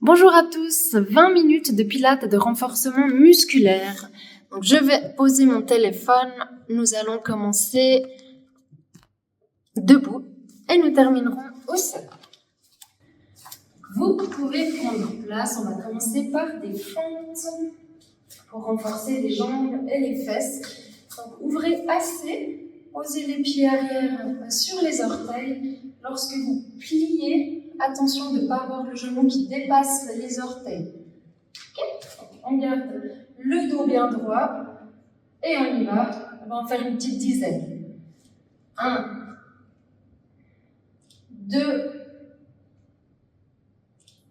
Bonjour à tous, 20 minutes de pilates et de renforcement musculaire. Donc je vais poser mon téléphone, nous allons commencer debout et nous terminerons au sol. Vous pouvez prendre place, on va commencer par des fentes pour renforcer les jambes et les fesses. Donc ouvrez assez, posez les pieds arrière sur les orteils. Lorsque vous pliez, attention de ne pas avoir le genou qui dépasse les orteils. Okay. On garde le dos bien droit et on y va. On va en faire une petite dizaine. 1, 2,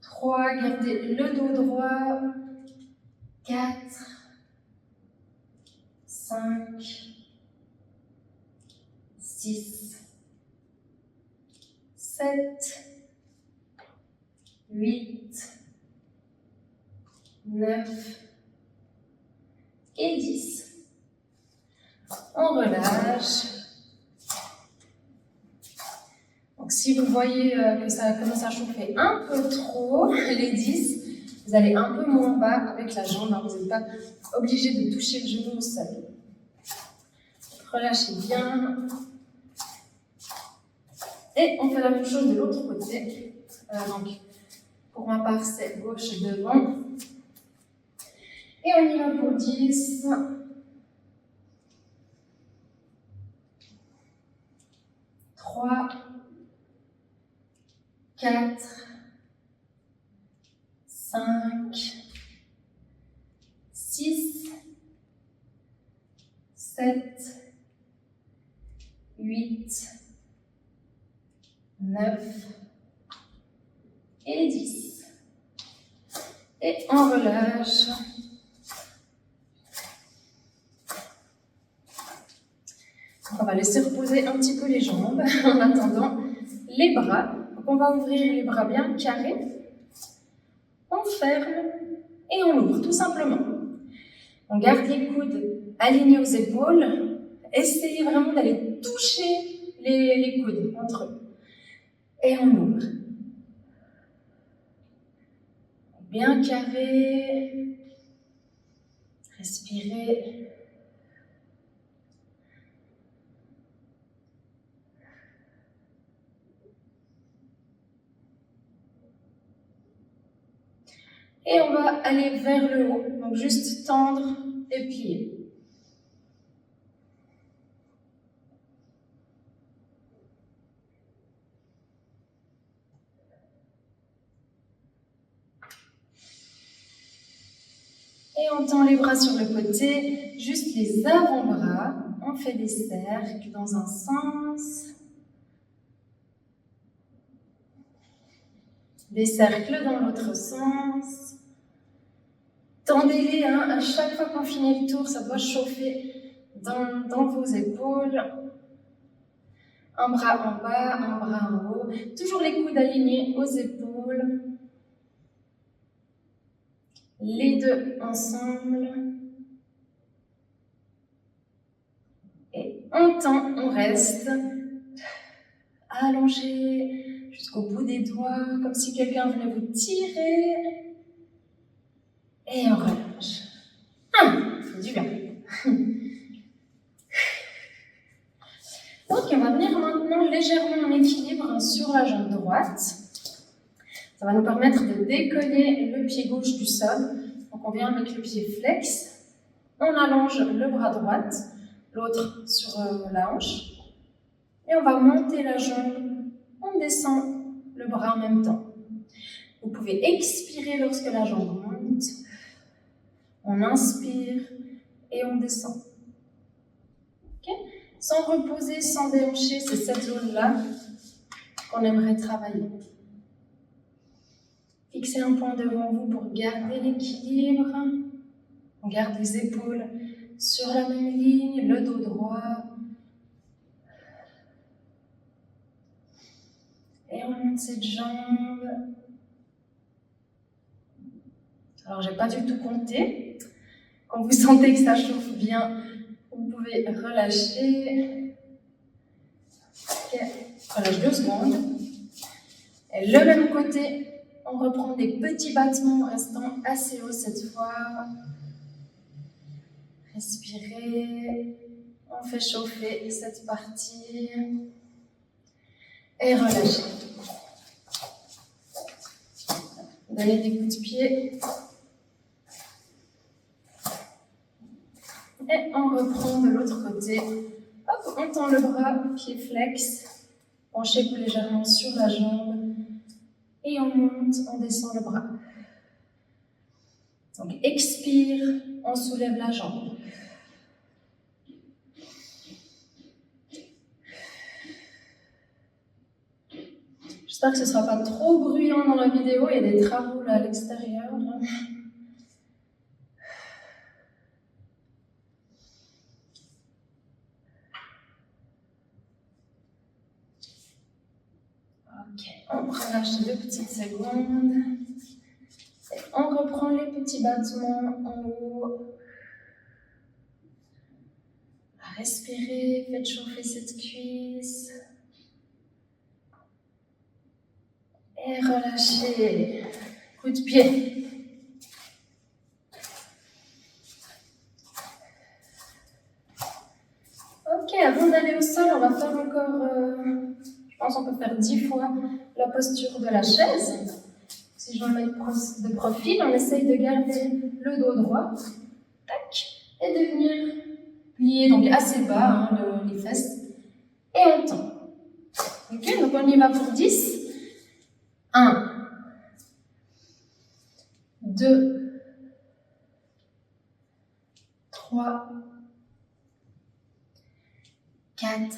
3, gardez le dos droit. 4, 5, 6, 7, 8, 9 et 10. On relâche. Donc si vous voyez que ça commence à chauffer un peu trop, les 10, vous allez un peu moins bas avec la jambe, hein, vous n'êtes pas obligé de toucher le genou au sol. Relâchez bien. Et on fait la même chose de l'autre côté. Donc, pour ma part, c'est gauche devant. Et on y va pour 10. 3, 4, 5, 6, 7, 8, 9 et 10. Et on relâche. On va laisser reposer un petit peu les jambes en attendant les bras. Donc on va ouvrir les bras bien carrés. On ferme et on ouvre tout simplement. On garde les coudes alignés aux épaules. Essayez vraiment d'aller toucher les coudes entre eux. Et on ouvre. Bien carré. Respirez. Et on va aller vers le haut. Donc juste tendre et plier. Et on tend les bras sur le côté, juste les avant-bras. On fait des cercles dans un sens. Des cercles dans l'autre sens. Tendez-les, hein, à chaque fois qu'on finit le tour, ça doit chauffer dans vos épaules. Un bras en bas, un bras en haut. Toujours les coudes alignés aux épaules. Les deux ensemble. Et on tend, on reste. Allongé jusqu'au bout des doigts, comme si quelqu'un venait vous tirer. Et on relâche. Ça fait du bien. Donc, on va venir maintenant légèrement en équilibre sur la jambe droite. Ça va nous permettre de décoller le pied gauche du sol. Donc, on vient avec le pied flex. On allonge le bras droit, l'autre sur la hanche. Et on va monter la jambe. On descend le bras en même temps. Vous pouvez expirer lorsque la jambe monte. On inspire et on descend. Okay? Sans reposer, sans déhancher, c'est cette zone-là qu'on aimerait travailler. Fixez un point devant vous pour garder l'équilibre. On garde les épaules sur la même ligne, le dos droit. Et on monte cette jambe. Alors, je n'ai pas du tout compté. Quand vous sentez que ça chauffe bien, vous pouvez relâcher. Okay. Relâche 2 secondes. Et le même côté, On reprend des petits battements restant assez haut cette fois. Respirez. On fait chauffer cette partie. Et relâchez. Donnez des coups de pied. Et on reprend de l'autre côté. Hop, on tend le bras, pied flex. Penchez-vous légèrement sur la jambe. Et on monte, on descend le bras. Donc expire, on soulève la jambe. J'espère que ce ne sera pas trop bruyant dans la vidéo, il y a des travaux là à l'extérieur. Ok, on relâche 2 petites secondes. Et on reprend les petits battements en haut. Respirez, faites chauffer cette cuisse. Et relâchez. Coup de pied. Ok, avant d'aller au sol, on va faire encore, je pense qu'on peut faire 10 fois la posture de la chaise. Si je me mets de profil, on essaye de garder le dos droit. Tac. Et de venir plier donc assez bas, hein, les fesses. Et on tend. Ok, donc on y va pour 10. 1, 2, 3, 4,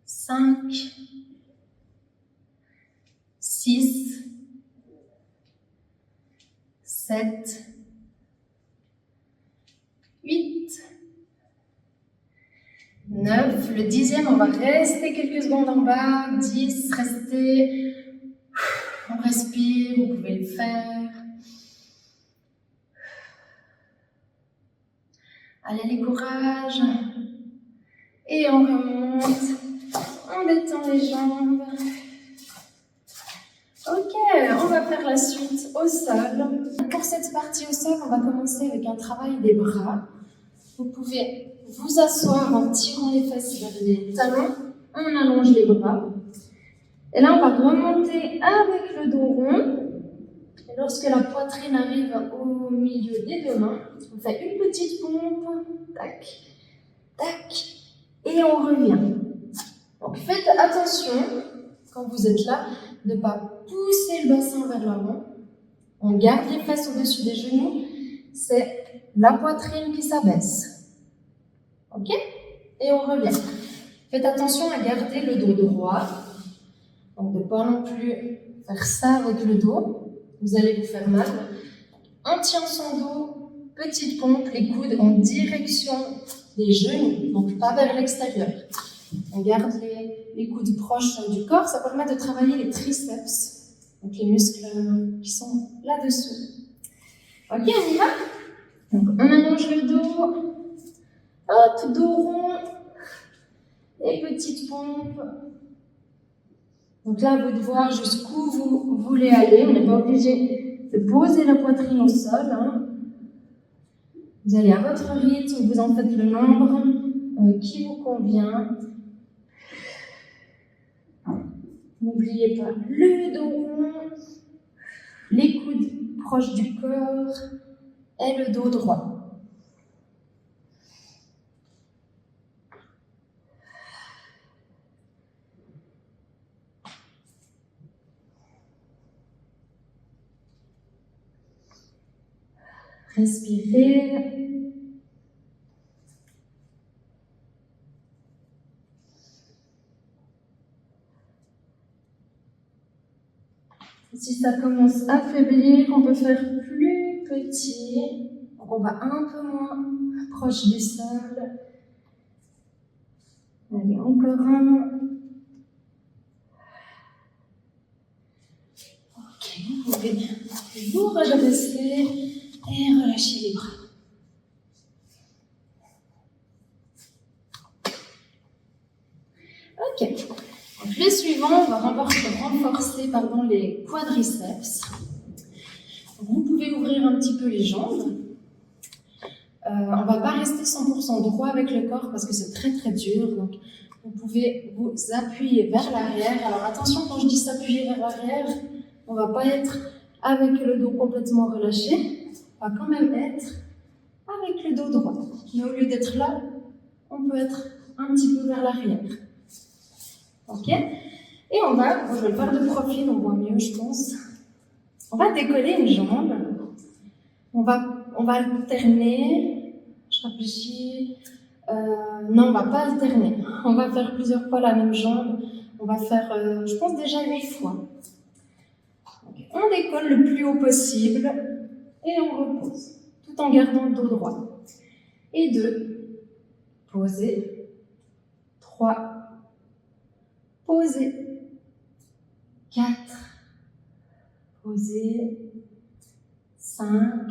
5, 6, 7, 8, 9. Le 10e, on va rester quelques secondes en bas. 10, restez. On respire, vous pouvez le faire. Allez, les courage. Et on remonte. On détend les jambes. Ok, on va faire la suite au sol. Pour cette partie au sol, on va commencer avec un travail des bras. Vous pouvez vous asseoir en tirant les fesses vers les talons. On allonge les bras. Et là, on va remonter avec le dos rond. Et lorsque la poitrine arrive au milieu des 2 mains, on fait une petite pompe. Tac, tac. Et on revient. Donc faites attention, quand vous êtes là, de ne pas pousser le bassin vers l'avant. On garde les fesses au-dessus des genoux. C'est la poitrine qui s'abaisse. Ok? Et on revient. Faites attention à garder le dos droit. Donc de ne pas non plus faire ça avec le dos. Vous allez vous faire mal. On tient son dos, petite pompe, les coudes en direction des genoux, donc pas vers l'extérieur. On garde les coudes proches du corps, ça permet de travailler les triceps, donc les muscles qui sont là-dessous. Ok, on y va? Donc on allonge le dos, hop, dos rond, et petite pompe. Donc là, à vous de voir jusqu'où vous voulez aller. On n'est pas obligé de poser la poitrine au sol. Hein. Vous allez à votre rythme, vous en faites le nombre qui vous convient. N'oubliez pas le dos rond, les coudes proches du corps et le dos droit. Respirez. Si ça commence à faiblir, on peut faire plus petit. Donc on va un peu moins proche du sol. Allez, encore un. Ok, vous pouvez vous redresser et relâcher les bras. Ok, donc le suivant, on va renforcer les quadriceps. Vous pouvez ouvrir un petit peu les jambes. On ne va pas rester 100% droit avec le corps parce que c'est très très dur. Donc, vous pouvez vous appuyer vers l'arrière. Alors attention, quand je dis s'appuyer vers l'arrière, on ne va pas être avec le dos complètement relâché. On va quand même être avec le dos droit. Mais au lieu d'être là, on peut être un petit peu vers l'arrière. Ok? Et on va, je vais le faire de profil, on voit mieux je pense. On va décoller une jambe. On va alterner. Je réfléchis. Non, on ne va pas alterner. On va faire plusieurs fois la même jambe. On va faire, je pense déjà 8 fois. Okay. On décolle le plus haut possible et on repose, tout en gardant le dos droit. Et 2, poser. 3, poser. 4, poser. 5,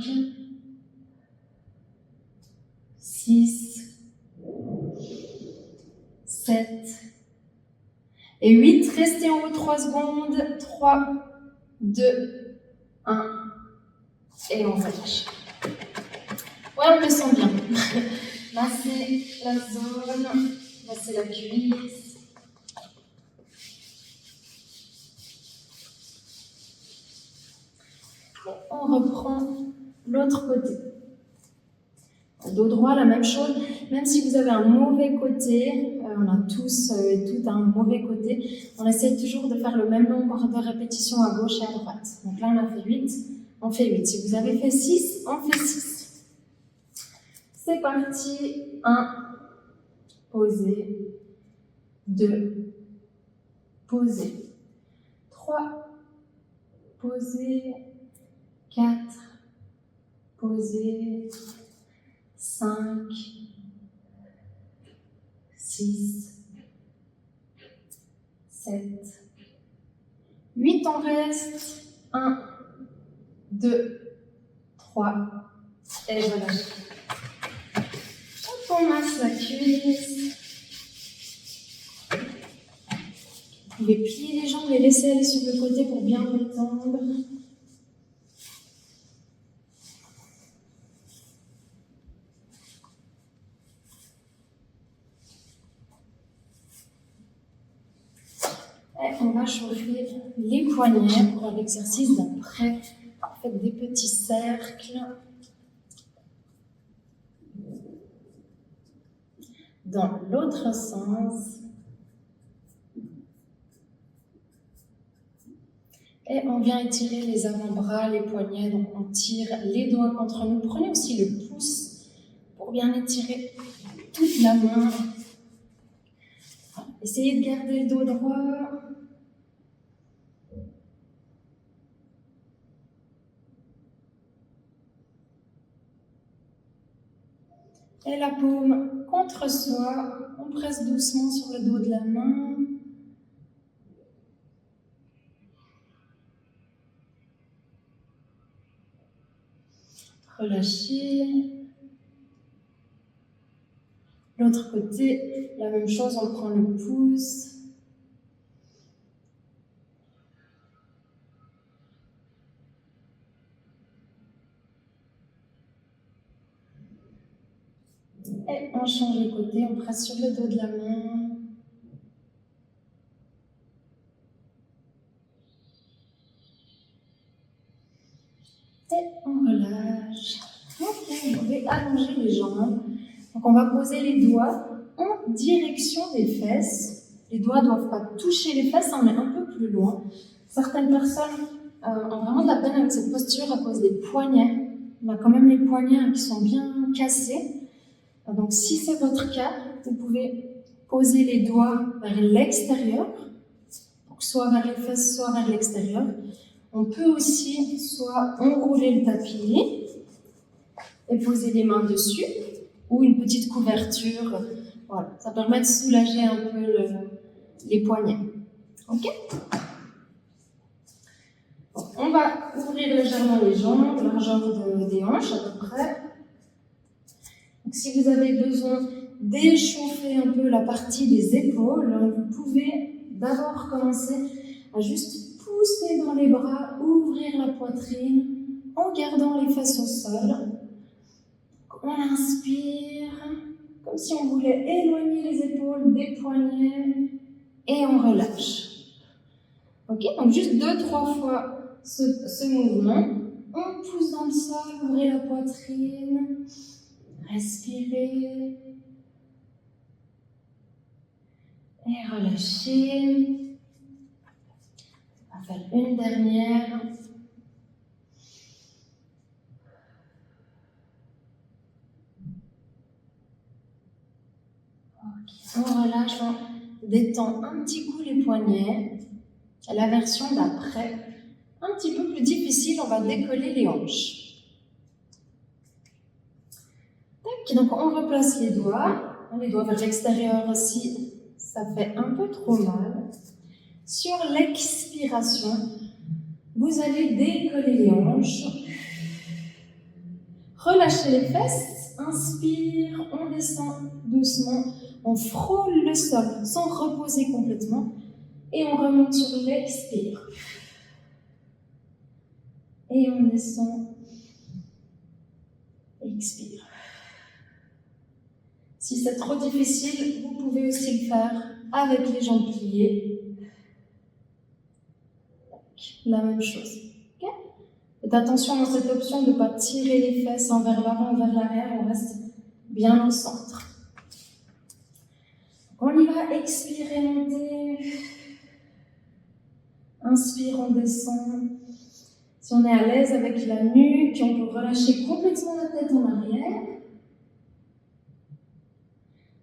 6, 7 et 8. Restez en haut 3 secondes. 3, 2, 1 et on relâche. Ouais, on le sent bien. Là, c'est la zone. Là, c'est la cuisse. Bon, on reprend l'autre côté. Dos droit, la même chose. Même si vous avez un mauvais côté, on a tous et toutes un mauvais côté, on essaye toujours de faire le même nombre de répétitions à gauche et à droite. Donc là, on a fait 8, on fait 8. Si vous avez fait 6, on fait 6. C'est parti. 1, poser. 2, poser. 3, poser. 4, poser. 5, 6, 7, 8, on reste. 1, 2, 3, et voilà. On masse la cuisse. Vous pouvez plier les jambes et laisser aller sur le côté pour bien détendre. Et on va chauffer les poignets pour l'exercice d'après. Faites des petits cercles. Dans l'autre sens. Et on vient étirer les avant-bras, les poignets. Donc on tire les doigts contre nous. Prenez aussi le pouce pour bien étirer toute la main. Essayez de garder le dos droit. Et la paume contre soi. On presse doucement sur le dos de la main. Relâchez. L'autre côté, la même chose, on prend le pouce. Et on change de côté, on presse sur le dos de la main. Et on relâche. Ok, vous pouvez allonger les jambes. Donc on va poser les doigts en direction des fesses. Les doigts ne doivent pas toucher les fesses, mais un peu plus loin. Certaines personnes ont vraiment de la peine avec cette posture à cause des poignets. On a quand même les poignets qui sont bien cassés. Donc si c'est votre cas, vous pouvez poser les doigts vers l'extérieur, soit vers les fesses, soit vers l'extérieur. On peut aussi soit enrouler le tapis et poser les mains dessus, ou une petite couverture. Voilà, ça permet de soulager un peu les poignets. Ok ? Bon, on va ouvrir légèrement les jambes, largeur des hanches à peu près. Donc, si vous avez besoin d'échauffer un peu la partie des épaules, vous pouvez d'abord commencer à juste pousser dans les bras, ouvrir la poitrine en gardant les fesses au sol. On inspire, comme si on voulait éloigner les épaules des poignets et on relâche. Ok, donc juste 2-3 fois ce mouvement. On pousse dans le sol, ouvrez la poitrine, respirez et relâchez. On va faire une dernière. On relâche, on détend un petit coup les poignets. La version d'après, un petit peu plus difficile, on va décoller les hanches. Tac, donc on replace les doigts vers l'extérieur si ça fait un peu trop mal. Sur l'expiration, vous allez décoller les hanches. Relâchez les fesses, inspire, on descend doucement, on frôle le sol sans reposer complètement et on remonte sur l'expire. Et on descend, expire. Si c'est trop difficile, vous pouvez aussi le faire avec les jambes pliées. La même chose. Okay? Faites attention dans cette option de ne pas tirer les fesses vers l'avant ou vers l'arrière, on reste bien au centre. On y va, expirez, montez. Inspire, on descend. Si on est à l'aise avec la nuque, on peut relâcher complètement la tête en arrière.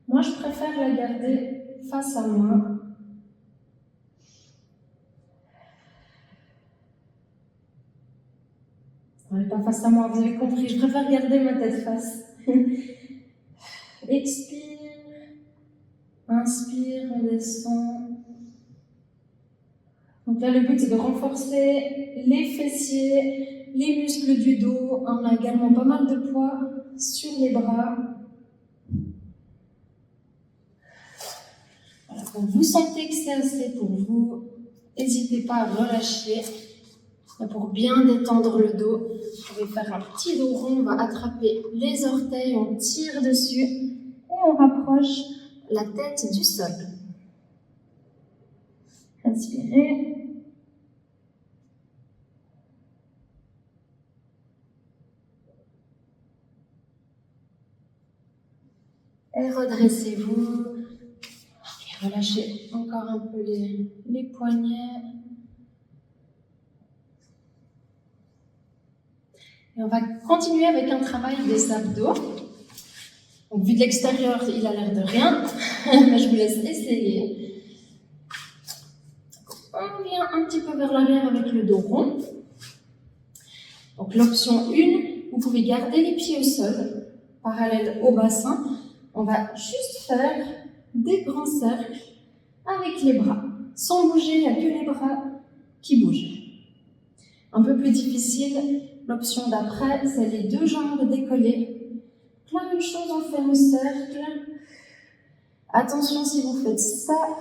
Moi, je préfère la garder face à moi. Elle n'est pas face à moi, vous avez compris, je préfère garder ma tête face. Expire. Inspire, on descend. Donc là, le but, c'est de renforcer les fessiers, les muscles du dos. On a également pas mal de poids sur les bras. Voilà, quand vous sentez que c'est assez pour vous, n'hésitez pas à relâcher. Et pour bien détendre le dos, vous pouvez faire un petit dos rond. On va attraper les orteils, on tire dessus et on rapproche la tête du sol. Inspirez. Et redressez-vous. Et relâchez encore un peu les poignets. Et on va continuer avec un travail des abdos. Donc, vu de l'extérieur, il a l'air de rien, mais je vous laisse essayer. On vient un petit peu vers l'arrière avec le dos rond. Donc, l'option 1, vous pouvez garder les pieds au sol, parallèle au bassin. On va juste faire des grands cercles avec les bras. Sans bouger, il n'y a que les bras qui bougent. Un peu plus difficile, l'option d'après, c'est les deux jambes décollées. La même chose, on fait le cercle. Attention, si vous faites ça,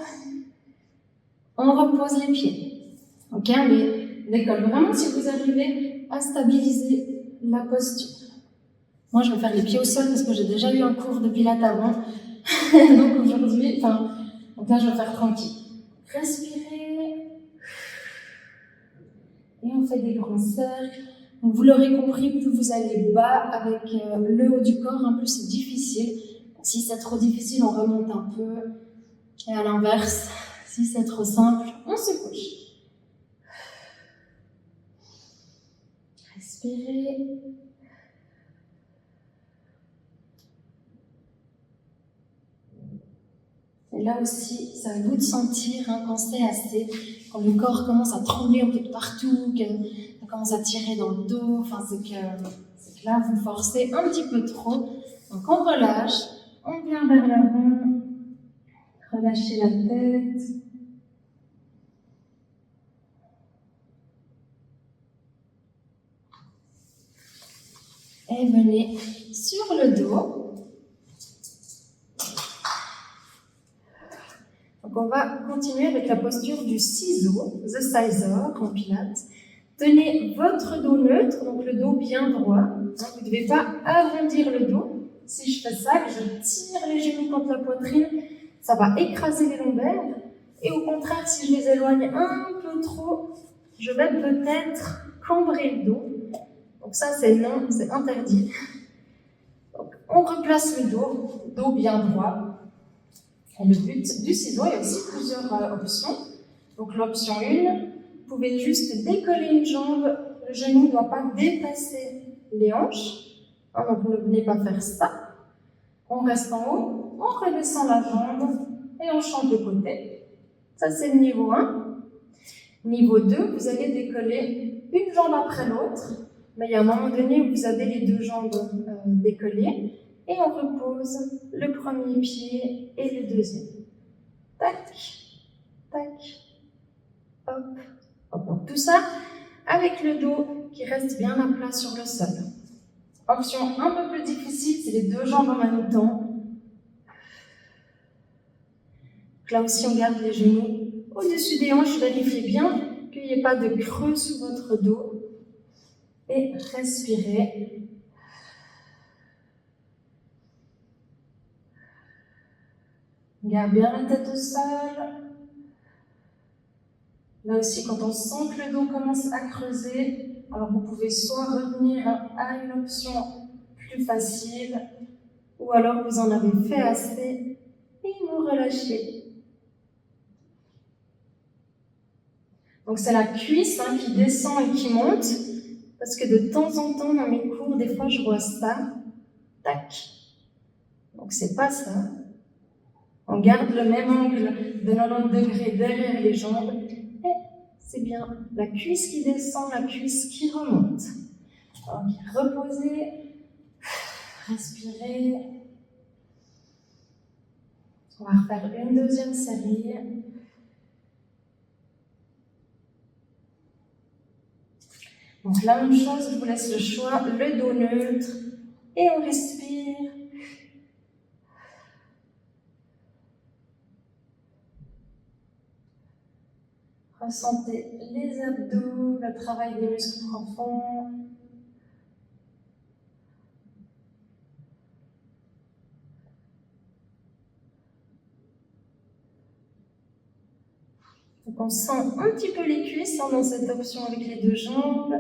on repose les pieds. Ok, on les décolle vraiment si vous arrivez à stabiliser la posture. Moi, je vais faire les pieds au sol parce que j'ai déjà eu un cours de pilates avant. Donc aujourd'hui, donc là, je vais faire tranquille. Respirez. Et on fait des grands cercles. Donc vous l'aurez compris, plus vous allez bas avec le haut du corps, plus c'est difficile. Si c'est trop difficile, on remonte un peu. Et à l'inverse, si c'est trop simple, on se couche. Respirez. Et là aussi, c'est à vous de sentir quand c'est assez, quand le corps commence à trembler un peu de partout, qu'on commence à tirer dans le dos, c'est que là, vous forcez un petit peu trop. Donc on relâche, on vient vers l'avant, relâchez la tête. Et venez sur le dos. Donc on va continuer avec la posture du ciseau, The Scissor en pilates. Tenez votre dos neutre, donc le dos bien droit. Vous ne devez pas arrondir le dos. Si je fais ça, que je tire les genoux contre la poitrine, ça va écraser les lombaires. Et au contraire, si je les éloigne un peu trop, je vais peut-être cambrer le dos. Donc ça, c'est non, c'est interdit. Donc, on replace le dos bien droit. Et le but du ciseau, il y a aussi plusieurs options. Donc l'option 1, vous pouvez juste décoller une jambe, le genou ne doit pas dépasser les hanches. Donc ne venez pas faire ça. On reste en haut, on redescend la jambe et on change de côté. Ça c'est le niveau 1. Niveau 2, vous allez décoller une jambe après l'autre. Mais il y a un moment donné où vous avez les deux jambes décollées. Et on repose le premier pied et le deuxième. Tac, tac, hop, hop. Donc tout ça avec le dos qui reste bien à plat sur le sol. Option un peu plus difficile, c'est les deux jambes en même temps. Donc là aussi, on garde les genoux au-dessus des hanches. Vérifiez bien qu'il n'y ait pas de creux sous votre dos. Et respirez. Garde bien la tête au sol. Là aussi, quand on sent que le dos commence à creuser, alors vous pouvez soit revenir à une option plus facile, ou alors vous en avez fait assez et vous relâchez. Donc c'est la cuisse qui descend et qui monte, parce que de temps en temps dans mes cours, des fois je vois ça, tac. Donc c'est pas ça. On garde le même angle de 90 degrés derrière les jambes. Et c'est bien la cuisse qui descend, la cuisse qui remonte. Donc, reposez, respirez. On va refaire une deuxième série. Donc, la même chose, je vous laisse le choix, le dos neutre. Et on respire. Ressentez les abdos, le travail des muscles profonds. Donc on sent un petit peu les cuisses dans cette option avec les deux jambes.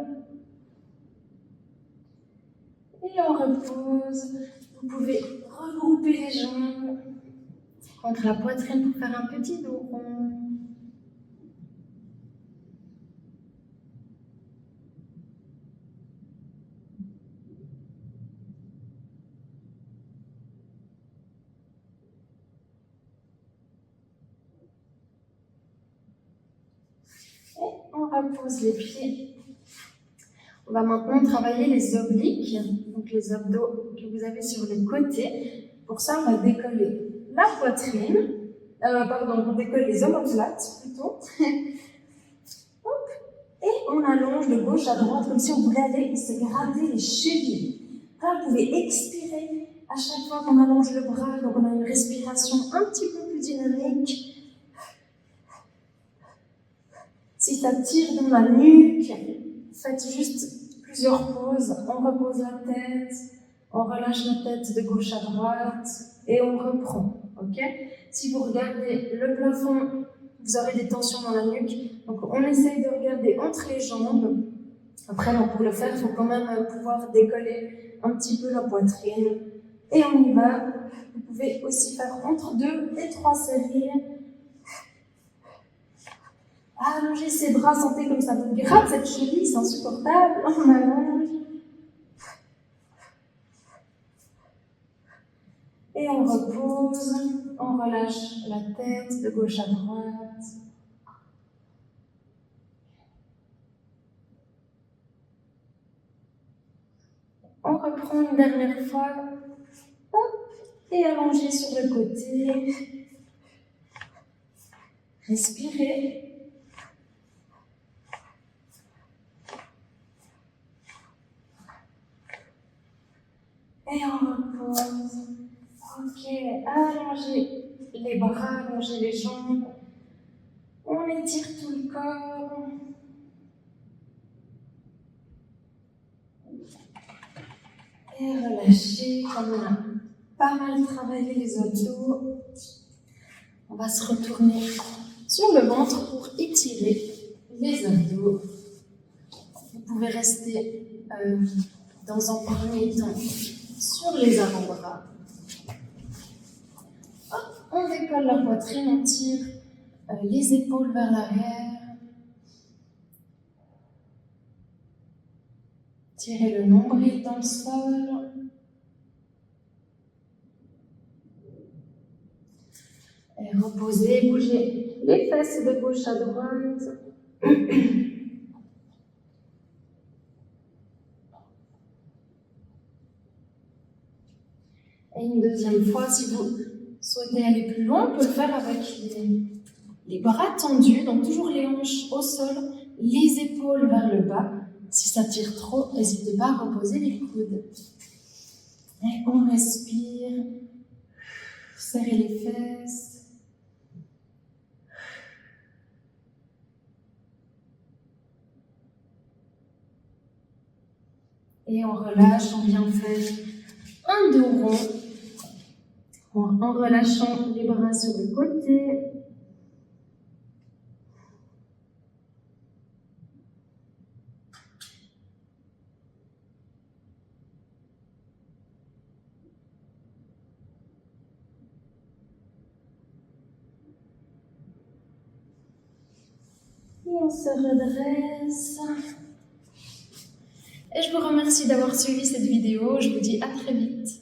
Et on repose. Vous pouvez regrouper les jambes contre la poitrine pour faire un petit dos rond. On repose les pieds. On va maintenant travailler les obliques, donc les abdos que vous avez sur les côtés. Pour ça, on va décoller la poitrine, on décolle les omoplates plutôt. Hop. Et on allonge de gauche à droite comme si on voulait aller se gratter les chevilles. Là, vous pouvez expirer à chaque fois qu'on allonge le bras, donc on a une respiration un petit peu plus dynamique. Si ça tire dans la nuque, faites juste plusieurs pauses. On repose la tête, on relâche la tête de gauche à droite et on reprend. Ok? Si vous regardez le plafond, vous aurez des tensions dans la nuque. Donc on essaye de regarder entre les jambes. Après, pour le faire, il faut quand même pouvoir décoller un petit peu la poitrine. Et on y va. Vous pouvez aussi faire entre 2 et 3 séries. Allongez ses bras, sentez comme ça vous gratte cette cheville, c'est insupportable. On allonge. Et on repose, on relâche la tête de gauche à droite. On reprend une dernière fois. Hop, et allongez sur le côté. Respirez. Et on repose. Ok, allongez les bras, allonger les jambes. On étire tout le corps. Et relâcher, comme on a pas mal travaillé les abdos. On va se retourner sur le ventre pour étirer les abdos. Vous pouvez rester dans un premier temps sur les avant-bras. On décolle la poitrine, on tire les épaules vers l'arrière. Tirez le nombril dans le sol. Et reposez, bougez les fesses de gauche à droite. Et une deuxième fois, si vous souhaitez aller plus loin, on peut le faire avec les bras tendus, donc toujours les hanches au sol, les épaules vers le bas. Si ça tire trop, n'hésitez pas à reposer les coudes. Et on respire, serrez les fesses. Et on relâche, on vient faire un dos rond en relâchant les bras sur le côté. Et on se redresse. Et je vous remercie d'avoir suivi cette vidéo. Je vous dis à très vite.